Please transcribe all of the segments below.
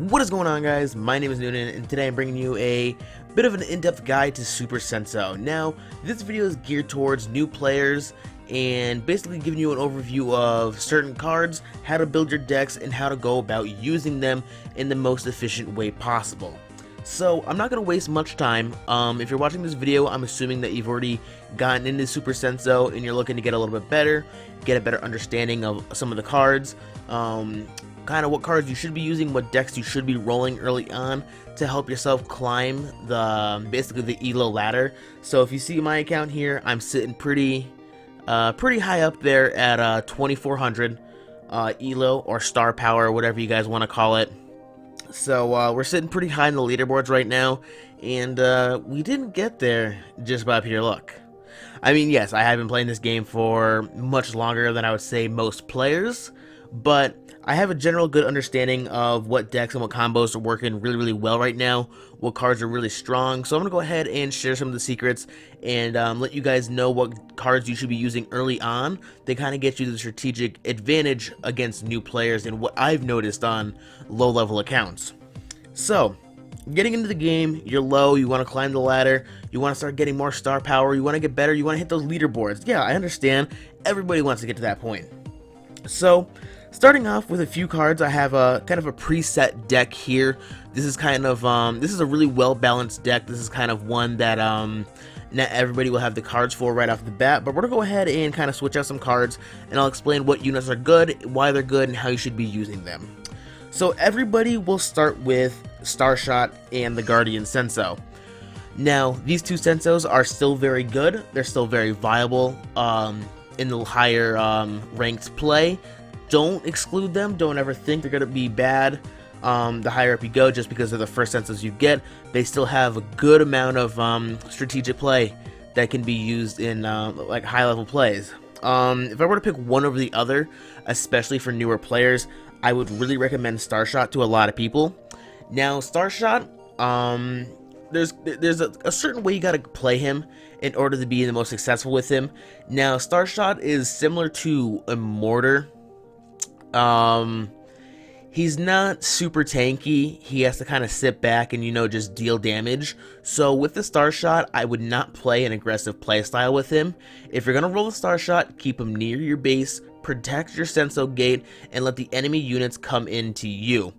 What is going on, guys? My name is Noonan, and today I'm bringing you a bit of an in-depth guide to Super Senso. Now, this video is geared towards new players and basically giving you an overview of certain cards, how to build your decks, and how to go about using them in the most efficient way possible. So, I'm not going to waste much time. If you're watching this video, I'm assuming that you've already gotten into Super Senso and you're looking to get a little bit better, get a better understanding of some of the cards, kind of what cards you should be using, what decks you should be rolling early on to help yourself climb basically the ELO ladder. So if you see my account here, I'm sitting pretty high up there at 2400 ELO or star power, whatever you guys want to call it. So we're sitting pretty high in the leaderboards right now, and we didn't get there just by pure luck. I mean, yes, I have been playing this game for much longer than I would say most players, but I have a general good understanding of what decks and what combos are working really well right now, what cards are really strong. So I'm going to go ahead and share some of the secrets and let you guys know what cards you should be using early on. They kind of get you the strategic advantage against new players and what I've noticed on low level accounts. So, getting into the game, you're low, you want to climb the ladder, you want to start getting more star power, you want to get better, you want to hit those leaderboards. Yeah, I understand. Everybody wants to get to that point. So, starting off with a few cards, I have a kind of a preset deck here. This is kind of this is a really well balanced deck. This is kind of one that not everybody will have the cards for right off the bat, but we're gonna go ahead and kind of switch out some cards, and I'll explain what units are good, why they're good, and how you should be using them. So everybody will start with Starshot and the Guardian Senso. Now, these two Sensos are still very good. They're still very viable in the higher ranked play. Don't exclude them. Don't ever think they're going to be bad the higher up you go just because they're the first Sensos you get. They still have a good amount of strategic play that can be used in like high level plays. If I were to pick one over the other, especially for newer players, I would really recommend Starshot to a lot of people. Now, Starshot, there's a certain way you gotta play him in order to be the most successful with him. Now, Starshot is similar to a Mortar. He's not super tanky. He has to kind of sit back and, just deal damage. So with the Starshot, I would not play an aggressive playstyle with him. If you're gonna roll the Starshot, keep him near your base, protect your Senso gate, and let the enemy units come into you.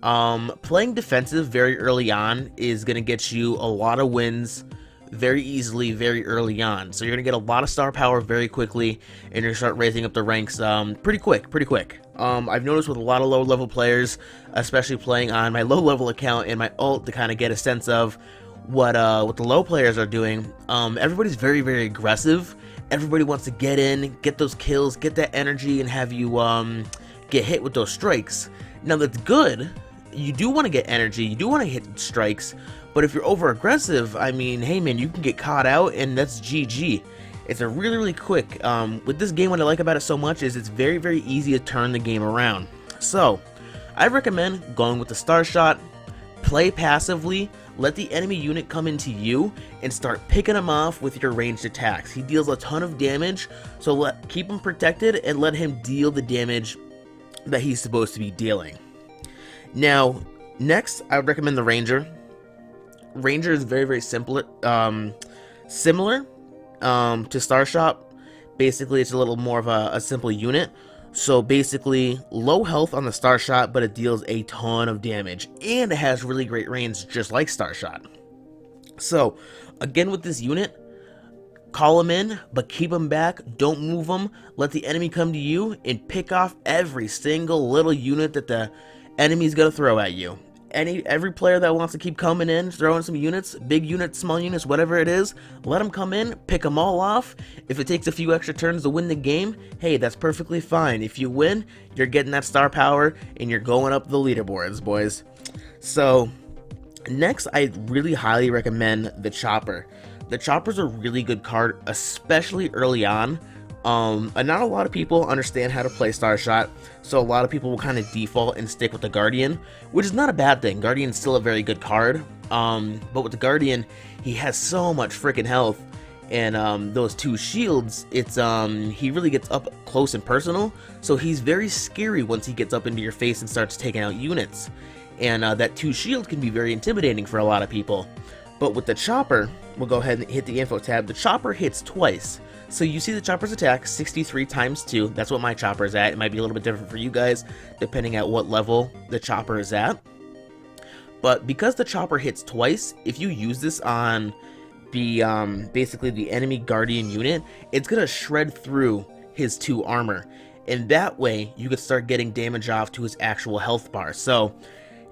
Playing defensive very early on is going to get you a lot of wins very easily, very early on. So you're going to get a lot of star power very quickly, and you're going to start raising up the ranks pretty quick. I've noticed with a lot of low level players, especially playing on my low level account and my ult to kind of get a sense of what the low players are doing. Everybody's very aggressive. Everybody wants to get in, get those kills, get that energy, and have you get hit with those strikes. Now that's good. You do want to get energy, you do want to hit strikes, but if you're over aggressive, I mean, hey man, you can get caught out and that's GG. It's a really quick. With this game, what I like about it so much is it's very easy to turn the game around. So, I recommend going with the Starshot, play passively, let the enemy unit come into you, and start picking him off with your ranged attacks. He deals a ton of damage, so keep him protected and let him deal the damage that he's supposed to be dealing. Now, next, I would recommend the Ranger. Ranger is very similar to Starshot. Basically, it's a little more of a simple unit. So basically, low health on the Starshot, but it deals a ton of damage, and it has really great range, just like Starshot. So, again with this unit, call him in, but keep him back, don't move him, let the enemy come to you, and pick off every single little unit that the enemy's gonna throw at you. Every player that wants to keep coming in, throwing some units, big units, small units, whatever it is, let them come in, pick them all off. If it takes a few extra turns to win the game, hey, that's perfectly fine. If you win, you're getting that star power, and you're going up the leaderboards, boys. So, next, I really highly recommend the Chopper. The Chopper's a really good card, especially early on. And not a lot of people understand how to play Starshot, so a lot of people will kind of default and stick with the Guardian, which is not a bad thing. Guardian's still a very good card, but with the Guardian, he has so much freaking health, and those two shields, it's he really gets up close and personal, so he's very scary once he gets up into your face and starts taking out units. and that 2 shield can be very intimidating for a lot of people. But with the chopper, we'll go ahead and hit the info tab. The chopper hits twice. So you see the chopper's attack 63 times 2. That's what my chopper is at. It might be a little bit different for you guys depending at what level the chopper is at. But because the chopper hits twice, if you use this on the basically the enemy guardian unit, it's gonna shred through his 2 armor, and that way you could start getting damage off to his actual health bar. So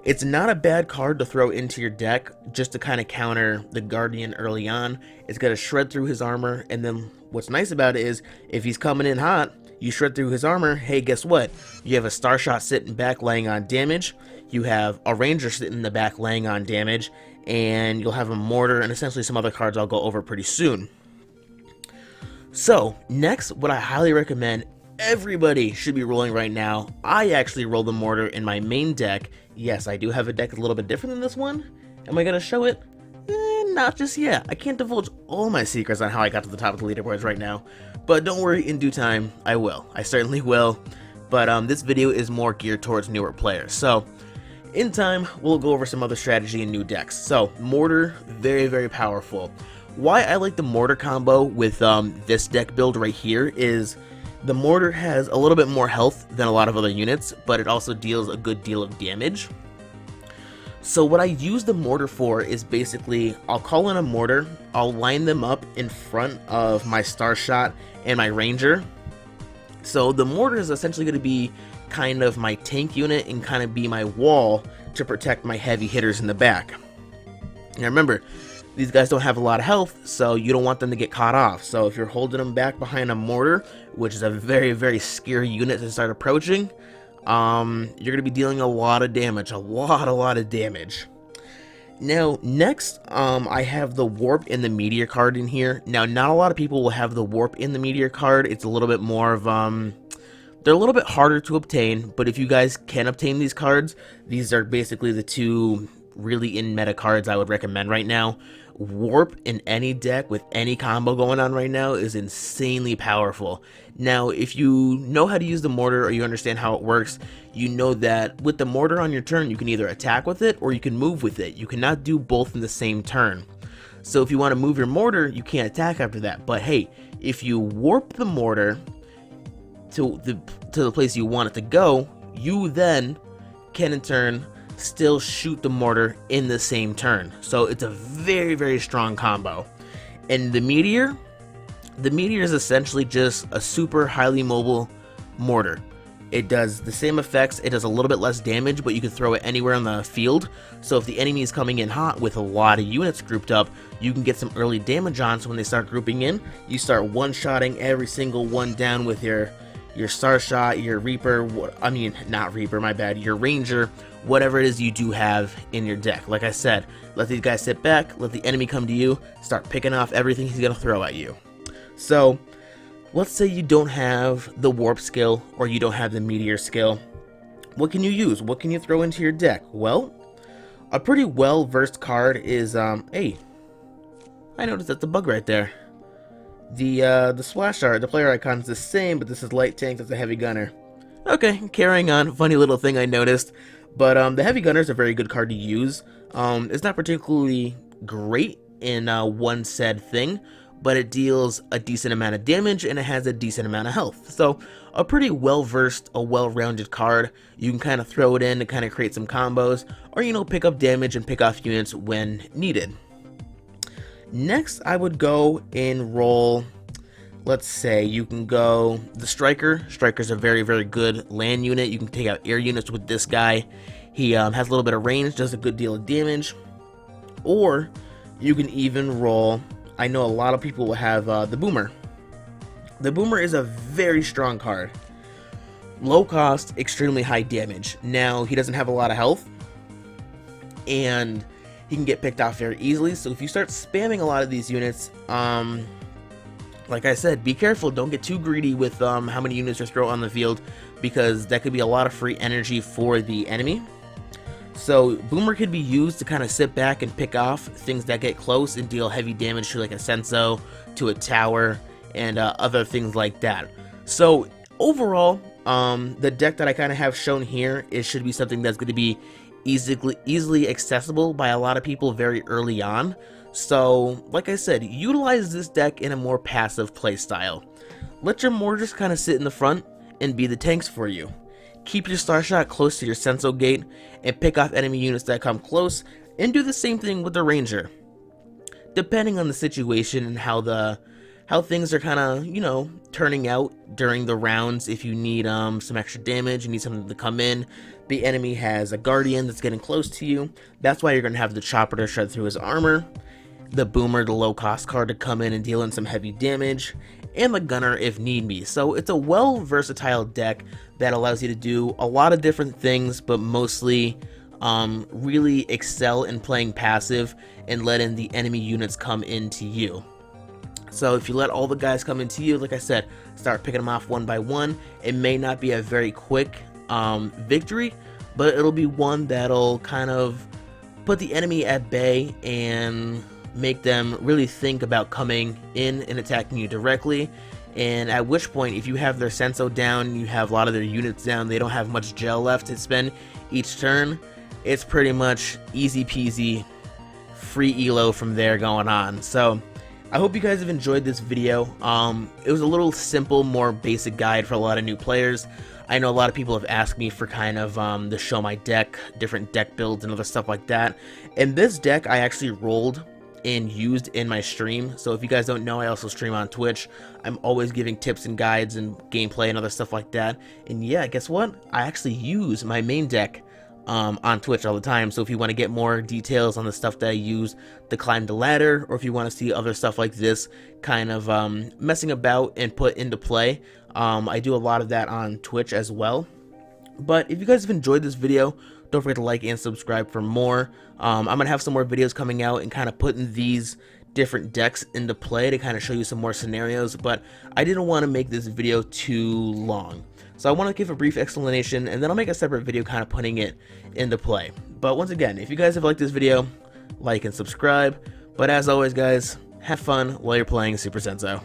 it's not a bad card to throw into your deck just to kind of counter the guardian early on. It's gonna shred through his armor, and then what's nice about it is if he's coming in hot, you shred through his armor. Hey, guess what? You have a Starshot sitting back laying on damage. You have a Ranger sitting in the back laying on damage, and you'll have a Mortar and essentially some other cards I'll go over pretty soon. So next, what I highly recommend everybody should be rolling right now, I actually roll the Mortar in my main deck. Yes, I do have a deck that's a little bit different than this one. Am I gonna show it? Not just yet. I can't divulge all my secrets on how I got to the top of the leaderboards right now, but don't worry, in due time I will. I certainly will. But this video is more geared towards newer players, so in time we'll go over some other strategy and new decks. So Mortar, very, very powerful. Why I like the Mortar combo with this deck build right here is the Mortar has a little bit more health than a lot of other units, but it also deals a good deal of damage. So what I use the Mortar for is basically, I'll call in a Mortar, I'll line them up in front of my Starshot and my Ranger. So the Mortar is essentially going to be kind of my tank unit and kind of be my wall to protect my heavy hitters in the back. Now remember, these guys don't have a lot of health, so you don't want them to get caught off. So if you're holding them back behind a Mortar, which is a very, very scary unit to start approaching, you're going to be dealing a lot of damage, a lot of damage. Now, next, I have the Warp and the Meteor card in here. Now, not a lot of people will have the Warp in the Meteor card. It's a little bit more of, they're a little bit harder to obtain, but if you guys can obtain these cards, these are basically the 2 really in meta cards I would recommend right now. Warp in any deck with any combo going on right now is insanely powerful. Now, if you know how to use the Mortar or you understand how it works, you know that with the Mortar on your turn, you can either attack with it or you can move with it. You cannot do both in the same turn. So if you want to move your Mortar, you can't attack after that. But hey, if you warp the Mortar to the place you want it to go, you then can in turn still shoot the Mortar in the same turn. So it's a very, very strong combo. And the Meteor is essentially just a super highly mobile Mortar. It does the same effects, it does a little bit less damage, but you can throw it anywhere on the field. So if the enemy is coming in hot with a lot of units grouped up, you can get some early damage on. So when they start grouping in, you start one-shotting every single one down with your Starshot, your Reaper, not Reaper, my bad, your Ranger, whatever it is you do have in your deck. Like I said, let these guys sit back, let the enemy come to you, start picking off everything he's going to throw at you. So, let's say you don't have the Warp skill, or you don't have the Meteor skill. What can you use? What can you throw into your deck? Well, a pretty well-versed card is, hey, I noticed that's a bug right there. The Swash art, the player icon is the same, but this is light tank, that's a heavy gunner. Okay, carrying on, funny little thing I noticed. But the heavy gunner is a very good card to use. It's not particularly great in one said thing, but it deals a decent amount of damage and it has a decent amount of health. So a pretty well-versed, a well-rounded card. You can kind of throw it in to kind of create some combos, or pick up damage and pick off units when needed. Next, I would go and roll, let's say, you can go the Striker. Striker's a very, very good land unit. You can take out air units with this guy. He has a little bit of range, does a good deal of damage. Or you can even roll, I know a lot of people will have the Boomer. The Boomer is a very strong card. Low cost, extremely high damage. Now, he doesn't have a lot of health, and he can get picked off very easily. So if you start spamming a lot of these units, like I said, be careful. Don't get too greedy with how many units you throw on the field, because that could be a lot of free energy for the enemy. So Boomer could be used to kind of sit back and pick off things that get close and deal heavy damage to like a Senso, to a tower, and other things like that. So overall, the deck that I kind of have shown here, it should be something that's going to be easily accessible by a lot of people very early on. So, like I said, utilize this deck in a more passive playstyle. Let your Mortars kind of sit in the front and be the tanks for you. Keep your Starshot close to your Senso gate and pick off enemy units that come close, and do the same thing with the Ranger. Depending on the situation and how things are kind of, you know, turning out during the rounds, if you need some extra damage, you need something to come in, the enemy has a Guardian that's getting close to you, that's why you're going to have the Chopper to shred through his armor, the Boomer, the low cost card, to come in and deal in some heavy damage, and the Gunner if need be. So it's a well versatile deck that allows you to do a lot of different things, but mostly really excel in playing passive and letting the enemy units come into you. So if you let all the guys come into you, like I said, start picking them off one by one. It may not be a very quick victory, but it'll be one that'll kind of put the enemy at bay and make them really think about coming in and attacking you directly. And at which point, if you have their Senso down, you have a lot of their units down, they don't have much gel left to spend each turn, it's pretty much easy peasy, free elo from there going on. So I hope you guys have enjoyed this video. It was a little simple, more basic guide for a lot of new players. I know a lot of people have asked me for kind of to show my deck, different deck builds and other stuff like that. And this deck I actually rolled and used in my stream. So if you guys don't know, I also stream on Twitch. I'm always giving tips and guides and gameplay and other stuff like that. And yeah, guess what? I actually use my main deck on Twitch all the time. So if you want to get more details on the stuff that I use to climb the ladder, or if you want to see other stuff like this kind of messing about and put into play, I do a lot of that on Twitch as well. But if you guys have enjoyed this video, don't forget to like and subscribe for more. I'm gonna have some more videos coming out and kind of putting these different decks into play to kind of show you some more scenarios, but I didn't want to make this video too long. So I want to give a brief explanation, and then I'll make a separate video kind of putting it into play. But once again, if you guys have liked this video, like and subscribe. But as always, guys, have fun while you're playing Super Senso.